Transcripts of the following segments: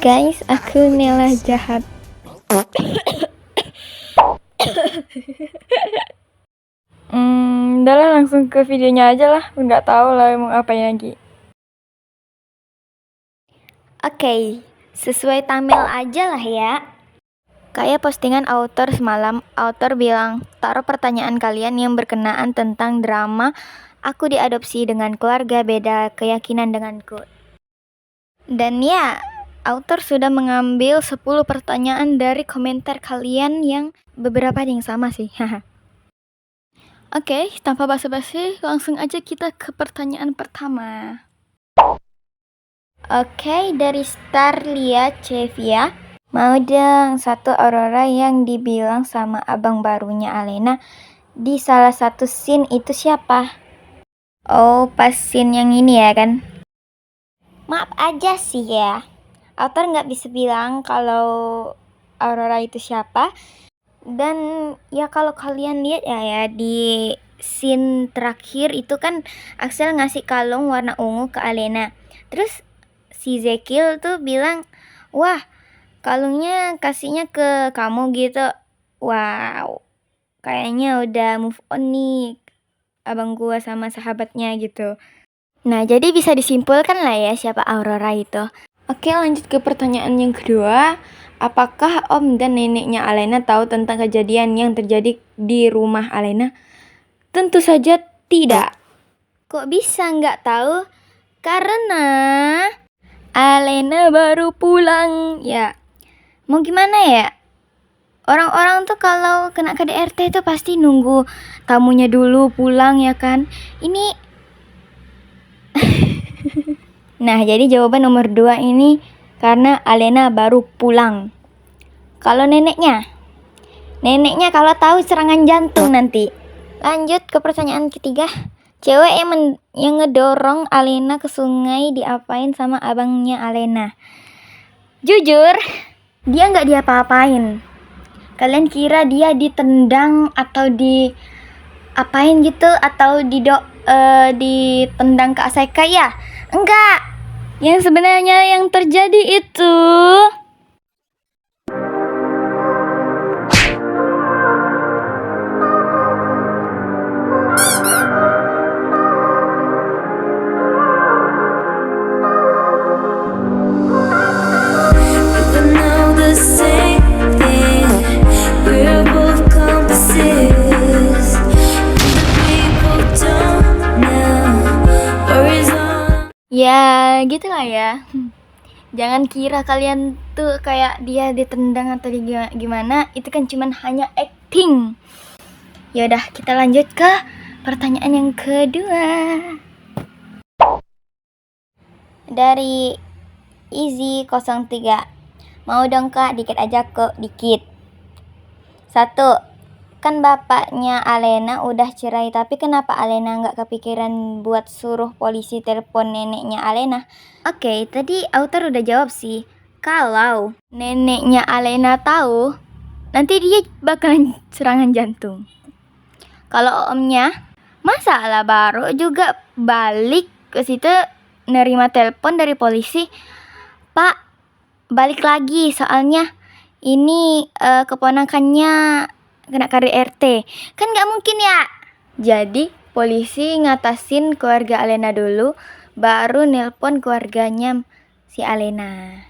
Guys, aku Nela jahat. Udahlah langsung ke videonya aja lah. Nggak tahu lah mau ngapain lagi. Oke, sesuai thumbnail aja lah ya. Kayak postingan author semalam, author bilang, taruh pertanyaan kalian yang berkenaan tentang drama aku diadopsi dengan keluarga beda keyakinan denganku. Dan ya, author sudah mengambil 10 pertanyaan dari komentar kalian yang beberapa yang sama sih. Oke, tanpa basa-basi, langsung aja kita ke pertanyaan pertama. Oke, dari Starlia Cevia. Mau dong satu Aurora yang dibilang sama abang barunya Alena di salah satu scene itu siapa? Oh, pas scene yang ini ya kan? Maaf aja sih ya, author nggak bisa bilang kalau Aurora itu siapa. Dan ya kalau kalian lihat ya di scene terakhir itu kan Axel ngasih kalung warna ungu ke Alena. Terus si Zekil tuh bilang, wah kalungnya kasihnya ke kamu gitu. Wow, kayaknya udah move on nih abang gua sama sahabatnya gitu. Nah, jadi bisa disimpulkan lah ya siapa Aurora itu. Oke, lanjut ke pertanyaan yang kedua. Apakah om dan neneknya Alena tahu tentang kejadian yang terjadi di rumah Alena? Tentu saja tidak. Kok bisa nggak tahu? Karena Alena baru pulang. Ya, mau gimana ya? Orang-orang tuh kalau kena KDRT itu pasti nunggu tamunya dulu pulang ya kan? Ini Nah, jadi jawaban nomor 2 ini karena Alena baru pulang. Kalau neneknya kalau tahu serangan jantung nanti. Lanjut ke pertanyaan ketiga. Cewek yang ngedorong Alena ke sungai diapain sama abangnya Alena? Jujur, dia nggak diapa-apain. Kalian kira dia ditendang atau diapain gitu, atau ditendang ke Aseka ya? Enggak. Yang sebenarnya yang terjadi itu ya gitulah ya. Jangan kira kalian tuh kayak dia ditendang atau gimana. Itu kan cuman hanya acting. Yaudah, kita lanjut ke pertanyaan yang kedua. Dari Easy03. Mau dong kak, dikit aja kok, dikit. 1. Kan bapaknya Alena udah cerai, tapi kenapa Alena nggak kepikiran buat suruh polisi telepon neneknya Alena? Oke, tadi author udah jawab sih. Kalau neneknya Alena tahu, nanti dia bakalan serangan jantung. Kalau omnya, masalah baru juga balik ke situ nerima telepon dari polisi. Pak, balik lagi soalnya ini keponakannya kena KDRT. Kan nggak mungkin ya. Jadi polisi ngatasin keluarga Alena dulu, baru nelpon keluarganya si Alena.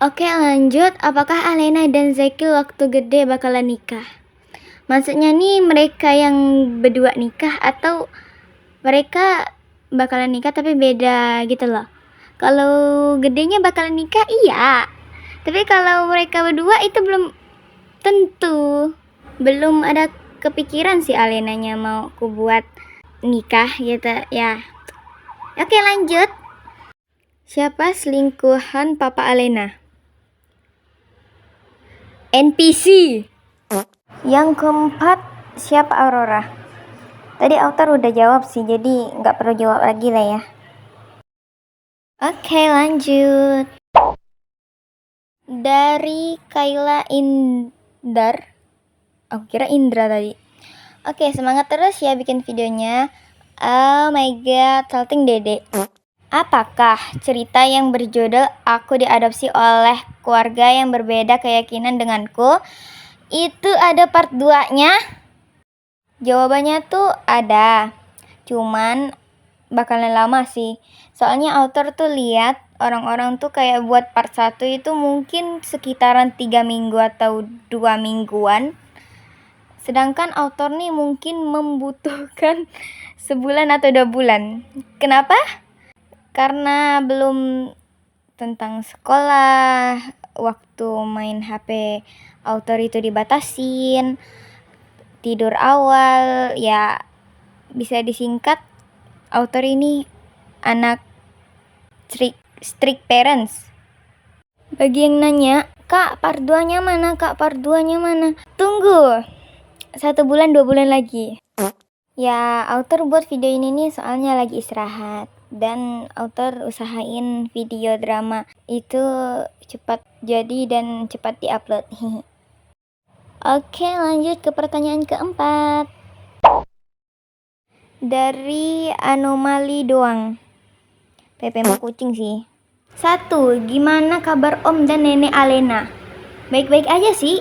Oke, lanjut. Apakah Alena dan Zekil waktu gede bakalan nikah? Maksudnya nih mereka yang berdua nikah atau mereka bakalan nikah tapi beda gitu loh. Kalau gedenya bakalan nikah iya. Tapi kalau mereka berdua itu belum tentu. Belum ada kepikiran si Alenanya mau ku buat nikah gitu ya. Oke, lanjut. Siapa selingkuhan Papa Alena? NPC. Yang keempat, siapa Aurora? Tadi author udah jawab sih, jadi nggak perlu jawab lagi lah ya. Oke, lanjut. Dari Kayla Indar. Aku kira Indra tadi. Oke, semangat terus ya bikin videonya. Oh my god, salting dede. Apakah cerita yang berjudul Aku Diadopsi oleh Keluarga yang Berbeda Keyakinan Denganku itu ada part 2-nya? Jawabannya tuh ada, cuman bakalan lama sih. Soalnya author tuh lihat orang-orang tuh kayak buat part 1 itu mungkin sekitaran 3 minggu atau 2 mingguan. Sedangkan author nih mungkin membutuhkan sebulan atau 2 bulan. Kenapa? Karena belum tentang sekolah, waktu main HP author itu dibatasin, tidur awal, ya bisa disingkat author ini anak strict parents. Bagi yang nanya, Kak part 2-nya mana? Kak part 2-nya mana? Tunggu 1 bulan 2 bulan lagi. Ya, author buat video ini nih soalnya lagi istirahat. Dan author usahain video drama itu cepat jadi dan cepat diupload. Oke, lanjut ke pertanyaan keempat. Dari Anomali Doang. PP mau kucing sih. 1. Gimana kabar Om dan Nenek Alena? Baik-baik aja sih.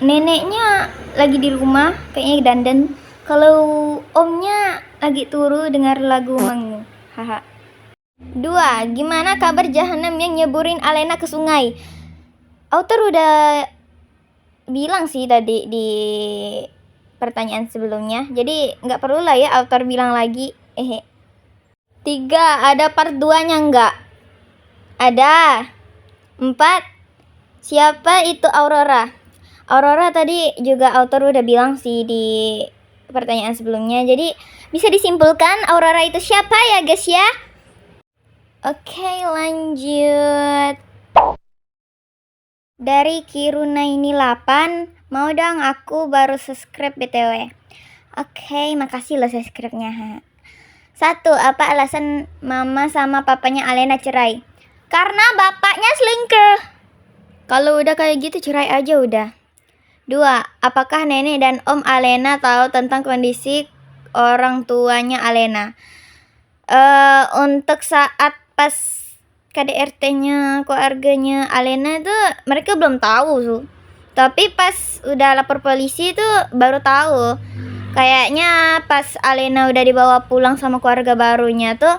Neneknya lagi di rumah, kayaknya dandan. Kalau omnya lagi turu dengar lagu Mangu. Haha. 2. Gimana kabar Jahanam yang nyeburin Alena ke sungai? Author udah bilang sih tadi di pertanyaan sebelumnya. Jadi nggak perlu lah ya author bilang lagi. 3. Ada part 2-nya nggak? Ada. 4. Siapa itu Aurora? Aurora tadi juga author udah bilang sih di pertanyaan sebelumnya. Jadi bisa disimpulkan Aurora itu siapa ya guys ya? Oke, lanjut. Dari Kiruna ini 8, mau dong aku baru subscribe BTW. Oke, makasih loh subscribe-nya. 1. Apa alasan mama sama papanya Alena cerai? Karena bapaknya selingkuh. Kalau udah kayak gitu cerai aja udah. 2. Apakah nenek dan om Alena tahu tentang kondisi orang tuanya Alena? Untuk saat pas KDRT-nya keluarganya Alena itu mereka belum tahu tuh. Tapi pas udah lapor polisi itu baru tahu. Kayaknya pas Alena udah dibawa pulang sama keluarga barunya tuh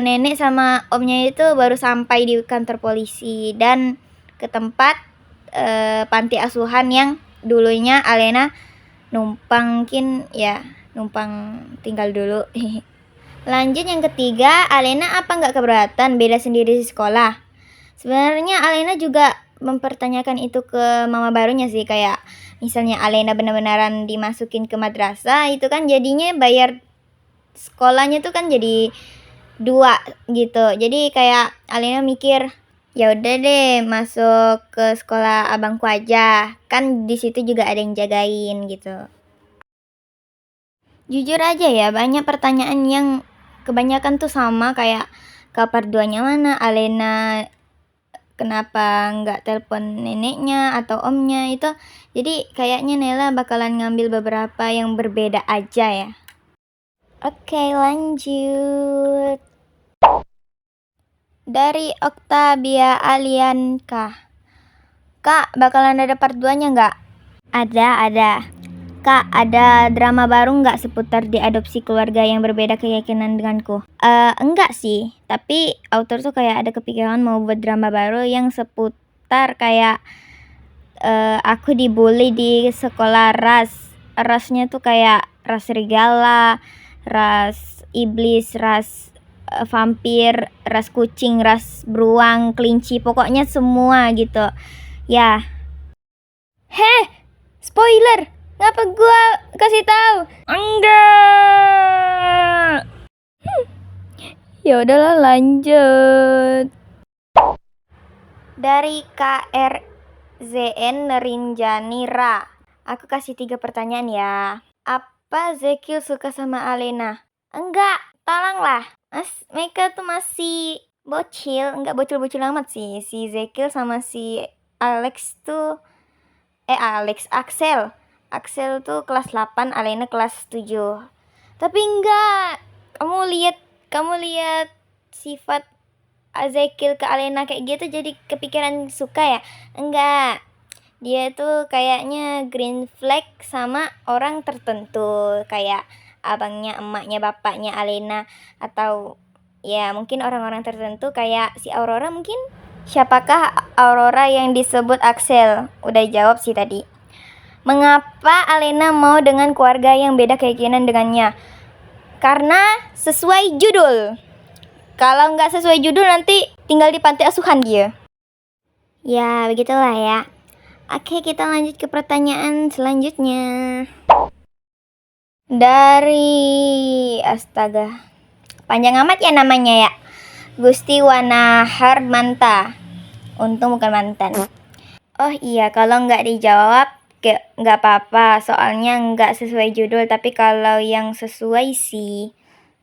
nenek sama omnya itu baru sampai di kantor polisi dan ke tempat panti asuhan yang dulunya Alena numpang tinggal dulu. Lanjut yang ketiga, Alena apa nggak keberatan beda sendiri di sekolah? Sebenarnya Alena juga mempertanyakan itu ke mama barunya sih, kayak misalnya Alena benar-benaran dimasukin ke madrasah itu kan jadinya bayar sekolahnya tuh kan jadi 2 gitu. Jadi kayak Alena mikir, ya udah deh masuk ke sekolah abangku aja, kan di situ juga ada yang jagain gitu. Jujur aja ya, banyak pertanyaan yang kebanyakan tuh sama, kayak kabar 2-nya mana, Alena kenapa nggak telepon neneknya atau omnya itu. Jadi kayaknya Nela bakalan ngambil beberapa yang berbeda aja ya. Oke, lanjut. Dari Octavia Alianka. Kak, bakalan ada part 2-nya nggak? Ada. Kak, ada drama baru nggak seputar diadopsi keluarga yang berbeda keyakinan denganku? Enggak sih, tapi author tuh kayak ada kepikiran mau buat drama baru yang seputar kayak aku dibully di sekolah rasnya tuh kayak ras serigala, ras iblis, ras vampir, ras kucing, ras beruang, kelinci, pokoknya semua gitu ya. Spoiler, ngapa gua kasih tahu? Enggak. Ya udahlah, lanjut. Dari KRZN Nerinjani Ra. Aku kasih 3 pertanyaan ya. Apa Zekil suka sama Alena? Enggak, tolonglah. Mereka tuh masih bocil, enggak bocil-bocil amat sih. Si Zekil sama si Alex tuh Axel tuh kelas 8, Alena kelas 7. Tapi enggak. Kamu lihat sifat Zekil ke Alena kayak gitu jadi kepikiran suka ya? Enggak. Dia tuh kayaknya green flag sama orang tertentu, kayak abangnya, emaknya, bapaknya Alena, atau ya mungkin orang-orang tertentu kayak si Aurora mungkin. Siapakah Aurora yang disebut Axel? Udah jawab sih tadi. Mengapa Alena mau dengan keluarga yang beda keyakinan dengannya? Karena sesuai judul. Kalau nggak sesuai judul nanti tinggal di panti asuhan dia. Ya, begitulah ya. Oke, kita lanjut ke pertanyaan selanjutnya. Astaga, panjang amat ya namanya ya. Gusti Wana Harmanta. Untung bukan mantan. Oh iya, kalau nggak dijawab nggak apa-apa, soalnya nggak sesuai judul. Tapi kalau yang sesuai sih,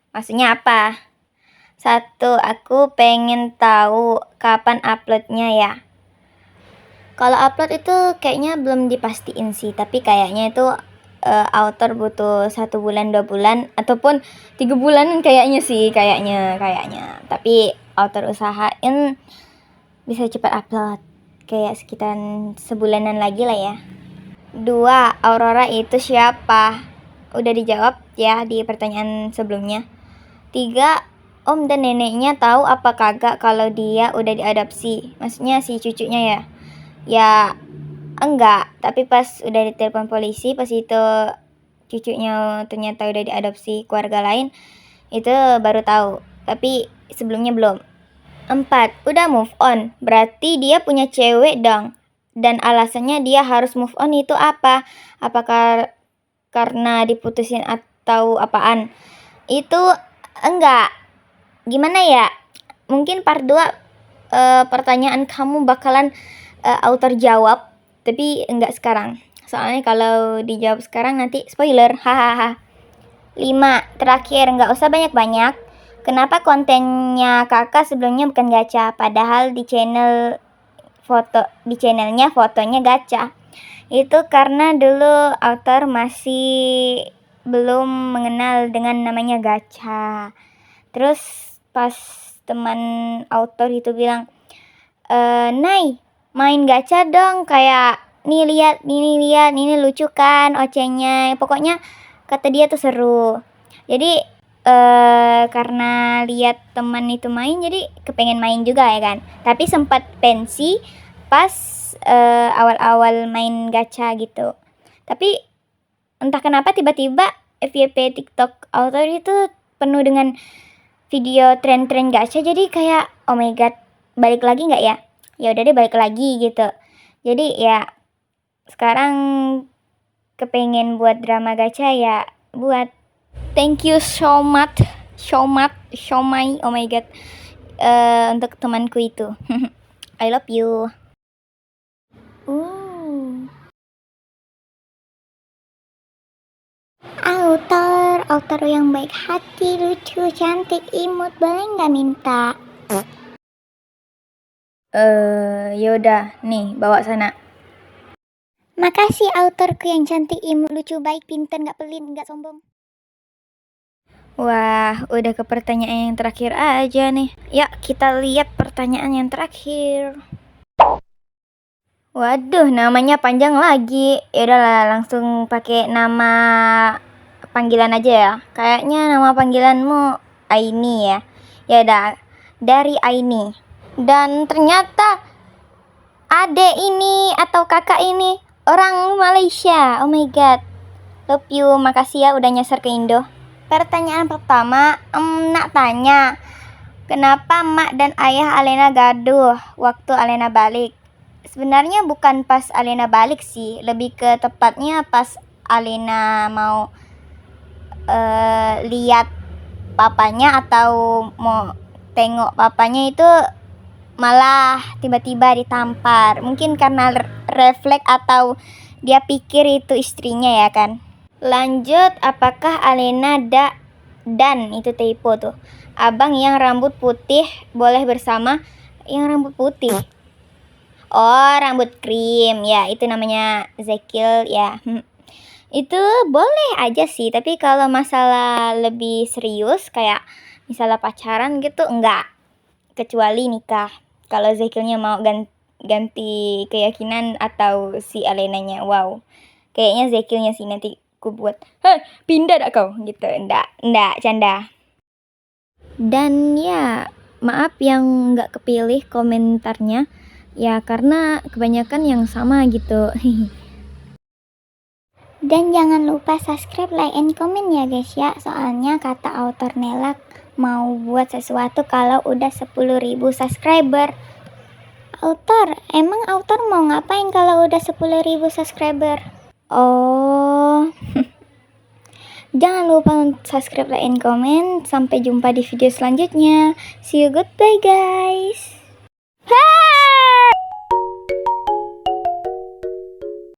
maksudnya apa? 1. Aku pengen tahu kapan uploadnya ya. Kalau upload itu kayaknya belum dipastiin sih, tapi kayaknya itu author butuh 1 bulan 2 bulan ataupun 3 bulan kayaknya sih, kayaknya. Tapi author usahain bisa cepat upload, kayak sekitaran sebulanan lagi lah ya. 2. Aurora itu siapa? Udah dijawab ya di pertanyaan sebelumnya. 3. Om dan neneknya tahu apa kagak kalau dia udah diadopsi? Maksudnya si cucunya ya? Ya enggak, tapi pas udah ditelepon polisi, pas itu cucunya ternyata udah diadopsi keluarga lain, itu baru tahu. Tapi sebelumnya belum. 4. Udah move on, berarti dia punya cewek dong. Dan alasannya dia harus move on itu apa? Apakah karena diputusin atau apaan? Itu enggak. Gimana ya? Mungkin part 2 pertanyaan kamu bakalan author jawab, tapi enggak sekarang. Soalnya kalau dijawab sekarang nanti spoiler. Hahaha. 5. Terakhir, enggak usah banyak-banyak. Kenapa kontennya kakak sebelumnya bukan gacha, padahal di channelnya fotonya gacha? Itu karena dulu author masih belum mengenal dengan namanya gacha. Terus pas teman author itu bilang, Nay, main gacha dong, kayak nih lihat, ini lucu kan ocenya. Pokoknya kata dia tuh seru. Jadi karena lihat teman itu main, jadi kepengen main juga ya kan. Tapi sempat pensi pas awal-awal main gacha gitu. Tapi entah kenapa tiba-tiba FYP TikTok author itu penuh dengan video tren-tren gacha. Jadi kayak oh my god, balik lagi nggak ya? Ya udah deh, balik lagi gitu. Jadi ya sekarang kepengen buat drama gacha ya buat. Thank you so much, oh my god, untuk temanku itu. I love you. Author yang baik hati, lucu, cantik, imut, boleh nggak minta? Yaudah, nih bawa sana. Makasih authorku yang cantik, imut, lucu, baik, pintar, nggak pelit, nggak sombong. Wah, udah ke pertanyaan yang terakhir aja nih. Ya, kita lihat pertanyaan yang terakhir. Waduh, namanya panjang lagi. Ya udahlah, langsung pakai nama panggilan aja ya. Kayaknya nama panggilanmu Aini ya. Ya udah, dari Aini. Dan ternyata adek ini atau kakak ini orang Malaysia. Oh my god. Love you, makasih ya udah nyasar ke Indo. Pertanyaan pertama, nak tanya, kenapa mak dan ayah Alena gaduh waktu Alena balik? Sebenarnya bukan pas Alena balik sih, lebih ke tepatnya pas Alena mau lihat papanya atau mau tengok papanya itu malah tiba-tiba ditampar. Mungkin karena refleks atau dia pikir itu istrinya ya kan. Lanjut, apakah Alena dan itu typo tuh. Abang yang rambut putih boleh bersama yang rambut putih. Oh, rambut krim. Ya, itu namanya Zekil ya. Itu boleh aja sih, tapi kalau masalah lebih serius kayak misalnya pacaran gitu enggak, kecuali nikah. Kalau Zekilnya mau ganti keyakinan atau si Alenanya, wow, kayaknya Zekilnya sih nanti ku buat, heh pindah dak kau gitu, enggak canda. Dan ya maaf yang nggak kepilih komentarnya ya, karena kebanyakan yang sama gitu. Dan jangan lupa subscribe, like, and comment ya guys ya, soalnya kata author Nela mau buat sesuatu kalau udah 10.000 subscriber. Emang author mau ngapain kalau udah 10.000 subscriber? Oh, jangan lupa subscribe, like, and comment. Sampai jumpa di video selanjutnya. See you, goodbye guys.